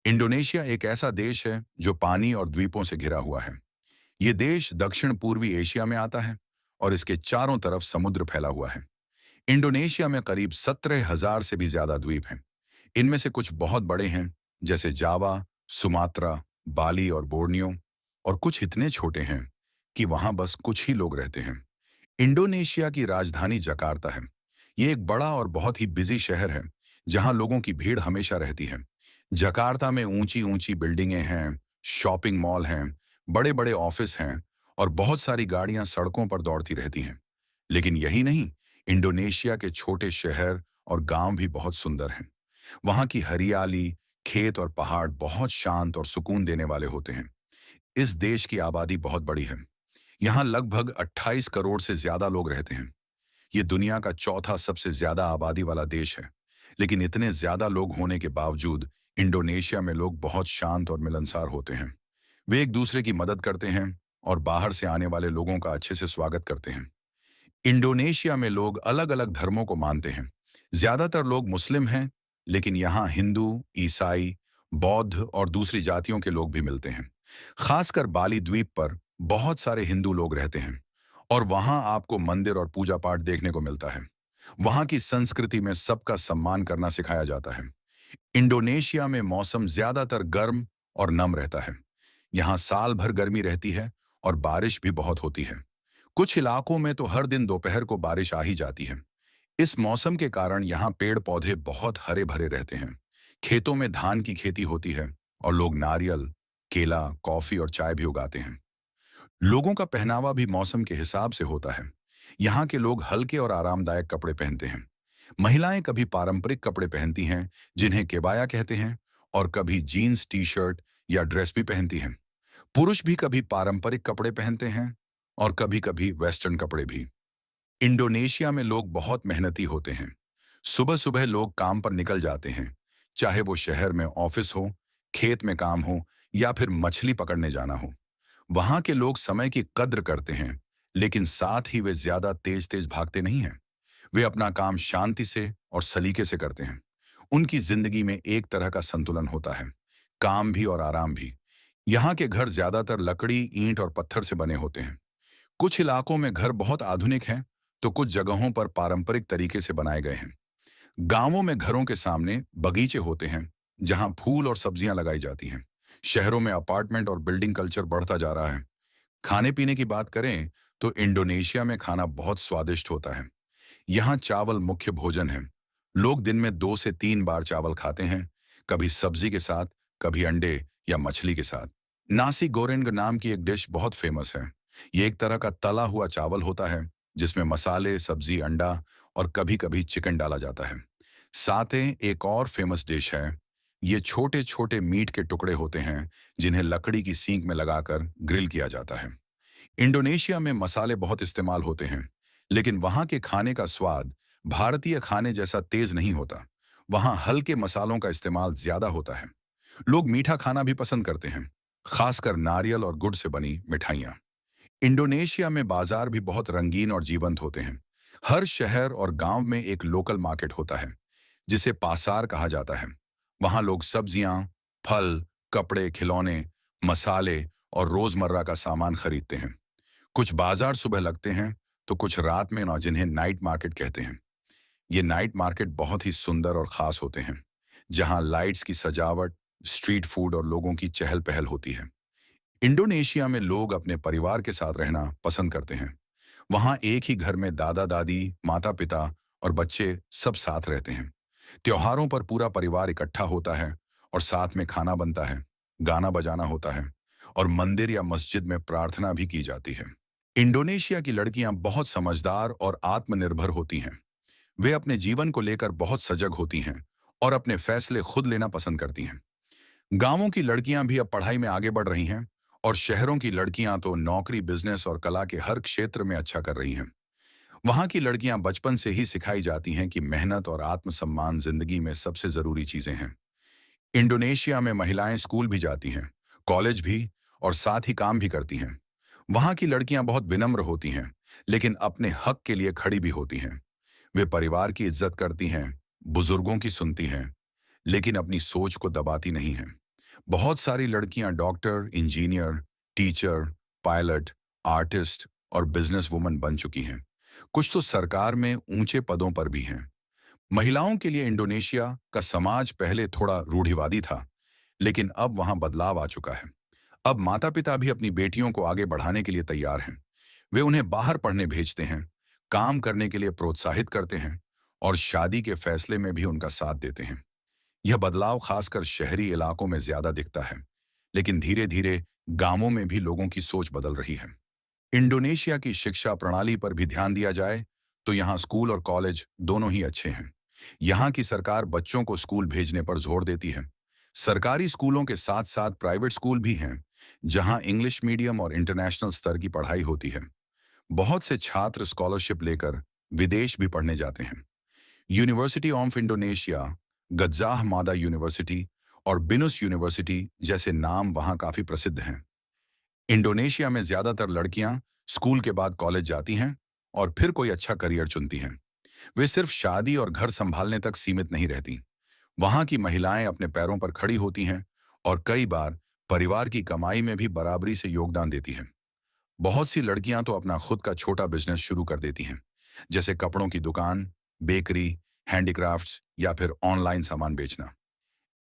Indonesia एक ऐसा देश है जो पानी और द्वीपों से घिरा हुआ है। ये देश दक्षिण पूर्वी एशिया में आता है और इसके चारों तरफ समुद्र फैला हुआ है। इंडोनेशिया में करीब 17,000 से भी ज्यादा द्वीप हैं। इनमें से कुछ बहुत बड़े हैं, जैसे जावा, सुमात्रा, बाली और बोर्नियो, और कुछ इतने छोटे हैं कि वहां बस कुछ ही लोग रहते हैं। इंडोनेशिया की राजधानी जकार्ता है। ये एक बड़ा और बहुत ही बिजी शहर है, जहां लोगों की भीड़ हमेशा रहती है। जकार्ता में ऊंची ऊंची बिल्डिंगें हैं, शॉपिंग मॉल हैं, बड़े बड़े ऑफिस हैं और बहुत सारी गाड़ियां सड़कों पर दौड़ती रहती हैं। लेकिन यही नहीं, इंडोनेशिया के छोटे शहर और गांव भी बहुत सुंदर हैं। वहां की हरियाली, खेत और पहाड़ बहुत शांत और सुकून देने वाले होते हैं। इस देश की आबादी बहुत बड़ी है। यहाँ लगभग 28 करोड़ से ज्यादा लोग रहते हैं। ये दुनिया का चौथा सबसे ज्यादा आबादी वाला देश है। लेकिन इतने ज्यादा लोग होने के बावजूद इंडोनेशिया में लोग बहुत शांत और मिलनसार होते हैं। वे एक दूसरे की मदद करते हैं और बाहर से आने वाले लोगों का अच्छे से स्वागत करते हैं। इंडोनेशिया में लोग अलग अलग धर्मों को मानते हैं। ज्यादातर लोग मुस्लिम हैं, लेकिन यहाँ हिंदू, ईसाई, बौद्ध और दूसरी जातियों के लोग भी मिलते हैं। खासकर बाली द्वीप पर बहुत सारे हिंदू लोग रहते हैं और वहां आपको मंदिर और पूजा पाठ देखने को मिलता है। वहां की संस्कृति में सबका सम्मान करना सिखाया जाता है। इंडोनेशिया में मौसम ज्यादातर गर्म और नम रहता है। यहाँ साल भर गर्मी रहती है और बारिश भी बहुत होती है। कुछ इलाकों में तो हर दिन दोपहर को बारिश आ ही जाती है। इस मौसम के कारण यहाँ पेड़ पौधे बहुत हरे भरे रहते हैं। खेतों में धान की खेती होती है और लोग नारियल, केला, कॉफी और चाय भी उगाते हैं। लोगों का पहनावा भी मौसम के हिसाब से होता है। यहाँ के लोग हल्के और आरामदायक कपड़े पहनते हैं। महिलाएं कभी पारंपरिक कपड़े पहनती हैं, जिन्हें केबाया कहते हैं, और कभी जीन्स, टी शर्ट या ड्रेस भी पहनती हैं। पुरुष भी कभी पारंपरिक कपड़े पहनते हैं और कभी कभी वेस्टर्न कपड़े भी। इंडोनेशिया में लोग बहुत मेहनती होते हैं। सुबह सुबह लोग काम पर निकल जाते हैं, चाहे वो शहर में ऑफिस हो, खेत में काम हो या फिर मछली पकड़ने जाना हो। वहां के लोग समय की कद्र करते हैं, लेकिन साथ ही वे ज्यादा तेज तेज भागते नहीं हैं। वे अपना काम शांति से और सलीके से करते हैं। उनकी जिंदगी में एक तरह का संतुलन होता है, काम भी और आराम भी। यहाँ के घर ज्यादातर लकड़ी, ईंट और पत्थर से बने होते हैं। कुछ इलाकों में घर बहुत आधुनिक हैं, तो कुछ जगहों पर पारंपरिक तरीके से बनाए गए हैं। गांवों में घरों के सामने बगीचे होते हैं, जहां फूल और सब्जियां लगाई जाती हैं। शहरों में अपार्टमेंट और बिल्डिंग कल्चर बढ़ता जा रहा है। खाने पीने की बात करें तो इंडोनेशिया में खाना बहुत स्वादिष्ट होता है। यहाँ चावल मुख्य भोजन है। लोग दिन में 2 से 3 बार चावल खाते हैं, कभी सब्जी के साथ, कभी अंडे या मछली के साथ। नासी गोरेंग नाम की एक डिश बहुत फेमस है। ये एक तरह का तला हुआ चावल होता है, जिसमें मसाले, सब्जी, अंडा और कभी कभी चिकन डाला जाता है। साथ एक और फेमस डिश है। ये छोटे छोटे मीट के टुकड़े होते हैं, जिन्हें लकड़ी की सींक में लगाकर ग्रिल किया जाता है। इंडोनेशिया में मसाले बहुत इस्तेमाल होते हैं, लेकिन वहां के खाने का स्वाद भारतीय खाने जैसा तेज नहीं होता। वहां हल्के मसालों का इस्तेमाल ज्यादा होता है। लोग मीठा खाना भी पसंद करते हैं, खासकर नारियल और गुड़ से बनी मिठाइयाँ। इंडोनेशिया में बाजार भी बहुत रंगीन और जीवंत होते हैं। हर शहर और गांव में एक लोकल मार्केट होता है, जिसे पासार कहा जाता है। वहां लोग सब्जियां, फल, कपड़े, खिलौने, मसाले और रोजमर्रा का सामान खरीदते हैं। कुछ बाजार सुबह लगते हैं, तो कुछ रात में, ना, जिन्हें नाइट मार्केट कहते हैं। ये नाइट मार्केट बहुत ही सुंदर और खास होते हैं, जहां लाइट्स की सजावट, स्ट्रीट फूड और लोगों की चहल पहल होती है। इंडोनेशिया में लोग अपने परिवार के साथ रहना पसंद करते हैं। वहां एक ही घर में दादा दादी, माता पिता और बच्चे सब साथ रहते हैं। त्योहारों पर पूरा परिवार इकट्ठा होता है और साथ में खाना बनता है, गाना बजाना होता है और मंदिर या मस्जिद में प्रार्थना भी की जाती है। इंडोनेशिया की लड़कियां बहुत समझदार और आत्मनिर्भर होती हैं। वे अपने जीवन को लेकर बहुत सजग होती हैं और अपने फैसले खुद लेना पसंद करती हैं। गांवों की लड़कियां भी अब पढ़ाई में आगे बढ़ रही हैं और शहरों की लड़कियां तो नौकरी, बिजनेस और कला के हर क्षेत्र में अच्छा कर रही हैं। वहां की लड़कियां बचपन से ही सिखाई जाती हैं कि मेहनत और आत्मसम्मान जिंदगी में सबसे जरूरी चीजें हैं। इंडोनेशिया में महिलाएं स्कूल भी जाती हैं, कॉलेज भी, और साथ ही काम भी करती हैं। वहां की लड़कियां बहुत विनम्र होती हैं, लेकिन अपने हक के लिए खड़ी भी होती हैं। वे परिवार की इज्जत करती हैं, बुजुर्गों की सुनती हैं, लेकिन अपनी सोच को दबाती नहीं हैं। बहुत सारी लड़कियां doctor, engineer, teacher, pilot, artist और बिजनेस वुमन बन चुकी हैं। कुछ तो सरकार में ऊंचे पदों पर भी हैं। महिलाओं के लिए इंडोनेशिया का समाज पहले थोड़ा रूढ़िवादी था, लेकिन अब वहां बदलाव आ चुका है। अब माता पिता भी अपनी बेटियों को आगे बढ़ाने के लिए तैयार हैं। वे उन्हें बाहर पढ़ने भेजते हैं, काम करने के लिए प्रोत्साहित करते हैं और शादी के फैसले में भी उनका साथ देते हैं। यह बदलाव खासकर शहरी इलाकों में ज्यादा दिखता है, लेकिन धीरे धीरे गांवों में भी लोगों की सोच बदल रही है। इंडोनेशिया की शिक्षा प्रणाली पर भी ध्यान दिया जाए तो यहाँ स्कूल और कॉलेज दोनों ही अच्छे हैं। यहाँ की सरकार बच्चों को स्कूल भेजने पर जोर देती है। सरकारी स्कूलों के साथ साथ प्राइवेट स्कूल भी हैं, जहाँ इंग्लिश मीडियम और इंटरनेशनल स्तर की पढ़ाई होती है। बहुत से छात्र स्कॉलरशिप लेकर विदेश भी पढ़ने जाते हैं। यूनिवर्सिटी ऑफ इंडोनेशिया, गजाह मादा यूनिवर्सिटी और बिनुस यूनिवर्सिटी जैसे नाम वहाँ काफी प्रसिद्ध हैं। इंडोनेशिया में ज्यादातर लड़कियां स्कूल के बाद कॉलेज जाती हैं और फिर कोई अच्छा करियर चुनती हैं। वे सिर्फ शादी और घर संभालने तक सीमित नहीं रहती। वहां की महिलाएं अपने पैरों पर खड़ी होती हैं और कई बार परिवार की कमाई में भी बराबरी से योगदान देती हैं। बहुत सी लड़कियां तो अपना खुद का छोटा बिजनेस शुरू कर देती हैं, जैसे कपड़ों की दुकान, बेकरी, हैंडीक्राफ्ट्स या फिर ऑनलाइन सामान बेचना।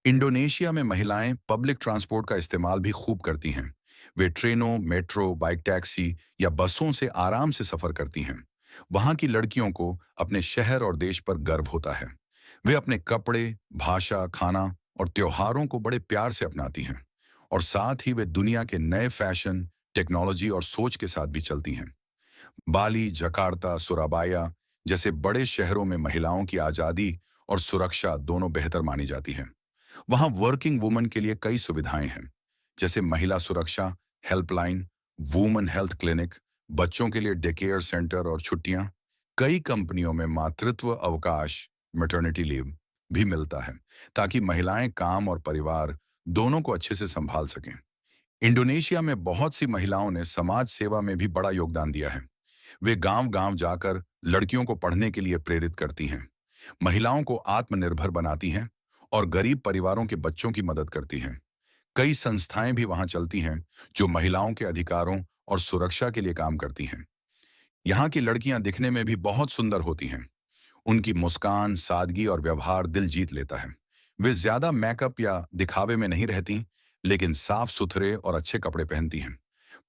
इंडोनेशिया में महिलाएं पब्लिक ट्रांसपोर्ट का इस्तेमाल भी खूब करती हैं। वे ट्रेनों, मेट्रो, बाइक टैक्सी या बसों से आराम से सफर करती हैं। वहां की लड़कियों को अपने शहर और देश पर गर्व होता है। वे अपने कपड़े, भाषा, खाना और त्योहारों को बड़े प्यार से अपनाती हैं और साथ ही वे दुनिया के नए फैशन, टेक्नोलॉजी और सोच के साथ भी चलती हैं। बाली, जकार्ता, सुराबाया जैसे बड़े शहरों में महिलाओं की आज़ादी और सुरक्षा दोनों बेहतर मानी जाती है। वहां वर्किंग वुमन के लिए कई सुविधाएं हैं, जैसे महिला सुरक्षा हेल्पलाइन, वुमन हेल्थ क्लिनिक, बच्चों के लिए डे केयर सेंटर और छुट्टियां। कई कंपनियों में मातृत्व अवकाश, मैटरनिटी लीव भी मिलता है, ताकि महिलाएं काम और परिवार दोनों को अच्छे से संभाल सकें। इंडोनेशिया में बहुत सी महिलाओं ने समाज सेवा में भी बड़ा योगदान दिया है। वे गांव-गांव जाकर लड़कियों को पढ़ने के लिए प्रेरित करती हैं, महिलाओं को आत्मनिर्भर बनाती हैं और गरीब परिवारों के बच्चों की मदद करती हैं। कई संस्थाएं भी वहां चलती हैं जो महिलाओं के अधिकारों और सुरक्षा के लिए काम करती हैं। यहाँ की लड़कियां दिखने में भी बहुत सुंदर होती हैं। उनकी मुस्कान, सादगी और व्यवहार दिल जीत लेता है। वे ज्यादा मेकअप या दिखावे में नहीं रहती, लेकिन साफ सुथरे और अच्छे कपड़े पहनती हैं।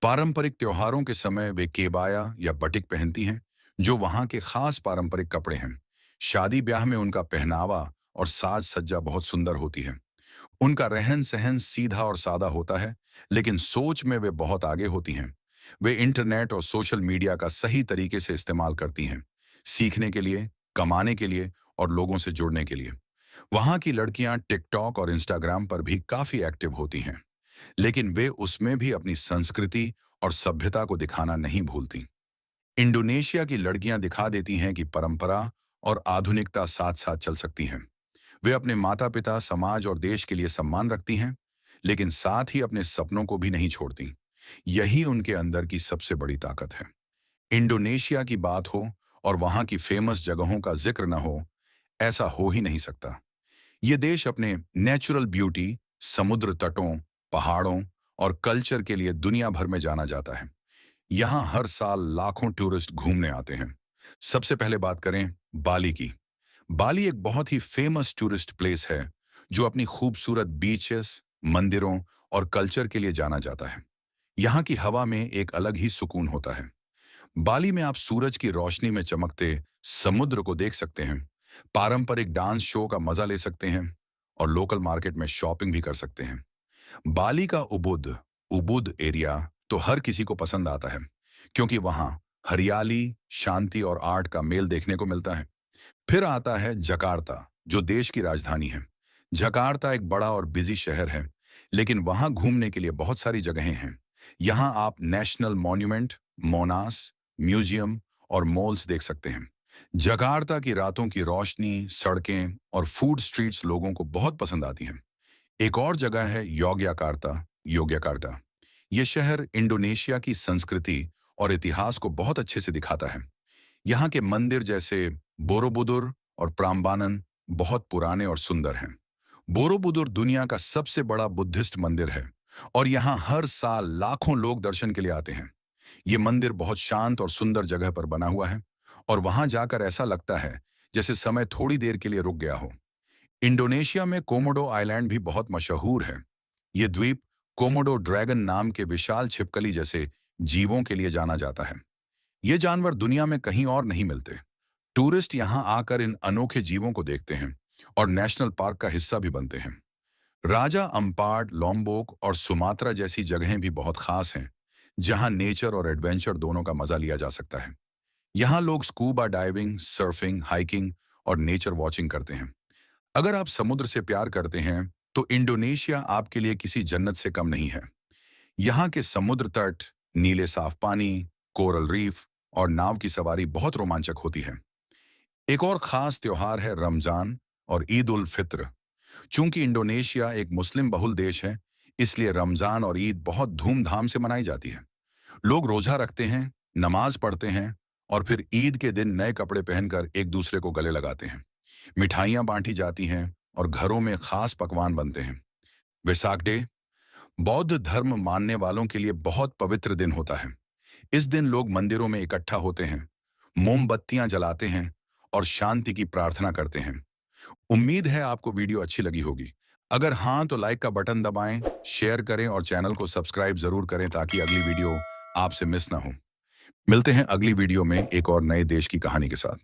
पारंपरिक त्योहारों के समय वे केबाया या बटिक पहनती हैं, जो वहां के खास पारंपरिक कपड़े हैं। शादी ब्याह में उनका पहनावा और साज सज्जा बहुत सुंदर होती है। उनका रहन सहन सीधा और सादा होता है, लेकिन सोच में वे बहुत आगे होती हैं। वे इंटरनेट और सोशल मीडिया का सही तरीके से इस्तेमाल करती हैं, सीखने के लिए, कमाने के लिए और लोगों से जुड़ने के लिए। वहां की लड़कियां टिकटॉक और इंस्टाग्राम पर भी काफी एक्टिव होती हैं, लेकिन वे उसमें भी अपनी संस्कृति और सभ्यता को दिखाना नहीं भूलती। इंडोनेशिया की लड़कियां दिखा देती हैं कि परंपरा और आधुनिकता साथ साथ चल सकती हैं। वे अपने माता पिता, समाज और देश के लिए सम्मान रखती हैं, लेकिन साथ ही अपने सपनों को भी नहीं छोड़ती। यही उनके अंदर की सबसे बड़ी ताकत है। इंडोनेशिया की बात हो और वहां की फेमस जगहों का जिक्र न हो, ऐसा हो ही नहीं सकता। ये देश अपने नेचुरल ब्यूटी, समुद्र तटों, पहाड़ों और कल्चर के लिए दुनिया भर में जाना जाता है। यहाँ हर साल लाखों टूरिस्ट घूमने आते हैं। सबसे पहले बात करें बाली की। बाली एक बहुत ही फेमस टूरिस्ट प्लेस है, जो अपनी खूबसूरत बीचेस, मंदिरों और कल्चर के लिए जाना जाता है। यहाँ की हवा में एक अलग ही सुकून होता है। बाली में आप सूरज की रोशनी में चमकते समुद्र को देख सकते हैं, पारंपरिक डांस शो का मजा ले सकते हैं और लोकल मार्केट में शॉपिंग भी कर सकते हैं। बाली का उबुद उबुद एरिया तो हर किसी को पसंद आता है, क्योंकि वहां हरियाली, शांति और आर्ट का मेल देखने को मिलता है। फिर आता है जकार्ता, जो देश की राजधानी है। जकार्ता एक बड़ा और बिजी शहर है, लेकिन वहां घूमने के लिए बहुत सारी जगहें हैं। यहाँ आप नेशनल मॉन्यूमेंट, मोनास, म्यूजियम और मॉल्स देख सकते हैं। जकार्ता की रातों की रोशनी, सड़कें और फूड स्ट्रीट्स लोगों को बहुत पसंद आती हैं। एक और जगह है योग्याकार्टा। ये शहर इंडोनेशिया की संस्कृति और इतिहास को बहुत अच्छे से दिखाता है। यहाँ के मंदिर जैसे बोरोबुदुर और प्राम्बानन बहुत पुराने और सुंदर हैं। बोरोबुदुर दुनिया का सबसे बड़ा बुद्धिस्ट मंदिर है और यहाँ हर साल लाखों लोग दर्शन के लिए आते हैं। ये मंदिर बहुत शांत और सुंदर जगह पर बना हुआ है और वहां जाकर ऐसा लगता है जैसे समय थोड़ी देर के लिए रुक गया हो। इंडोनेशिया में कोमोडो आइलैंड भी बहुत मशहूर है। ये द्वीप कोमोडो ड्रैगन नाम के विशाल छिपकली जैसे जीवों के लिए जाना जाता है। ये जानवर दुनिया में कहीं और नहीं मिलते। टूरिस्ट यहाँ आकर इन अनोखे जीवों को देखते हैं और नेशनल पार्क का हिस्सा भी बनते हैं। राजा अम्पार्ड, लॉम्बोक और सुमात्रा जैसी जगहें भी बहुत खास हैं, जहां नेचर और एडवेंचर दोनों का मजा लिया जा सकता है। यहाँ लोग स्कूबा डाइविंग, सर्फिंग, हाइकिंग और नेचर वॉचिंग करते हैं। अगर आप समुद्र से प्यार करते हैं, तो इंडोनेशिया आपके लिए किसी जन्नत से कम नहीं है। यहाँ के समुद्र तट, नीले साफ पानी, कोरल रीफ और नाव की सवारी बहुत रोमांचक होती है। एक और खास त्योहार है रमजान और ईद उल फित्र। चूंकि इंडोनेशिया एक मुस्लिम बहुल देश है, इसलिए रमजान और ईद बहुत धूमधाम से मनाई जाती है। लोग रोजा रखते हैं, नमाज पढ़ते हैं और फिर ईद के दिन नए कपड़े पहनकर एक दूसरे को गले लगाते हैं। मिठाइयाँ बांटी जाती हैं और घरों में खास पकवान बनते हैं। वैसाख डे बौद्ध धर्म मानने वालों के लिए बहुत पवित्र दिन होता है। इस दिन लोग मंदिरों में इकट्ठा होते हैं, मोमबत्तियां जलाते हैं और शांति की प्रार्थना करते हैं। उम्मीद है आपको वीडियो अच्छी लगी होगी। अगर हाँ तो लाइक का बटन दबाएं, शेयर करें और चैनल को सब्सक्राइब जरूर करें ताकि अगली वीडियो आपसे मिस ना हो। मिलते हैं अगली वीडियो में एक और नए देश की कहानी के साथ।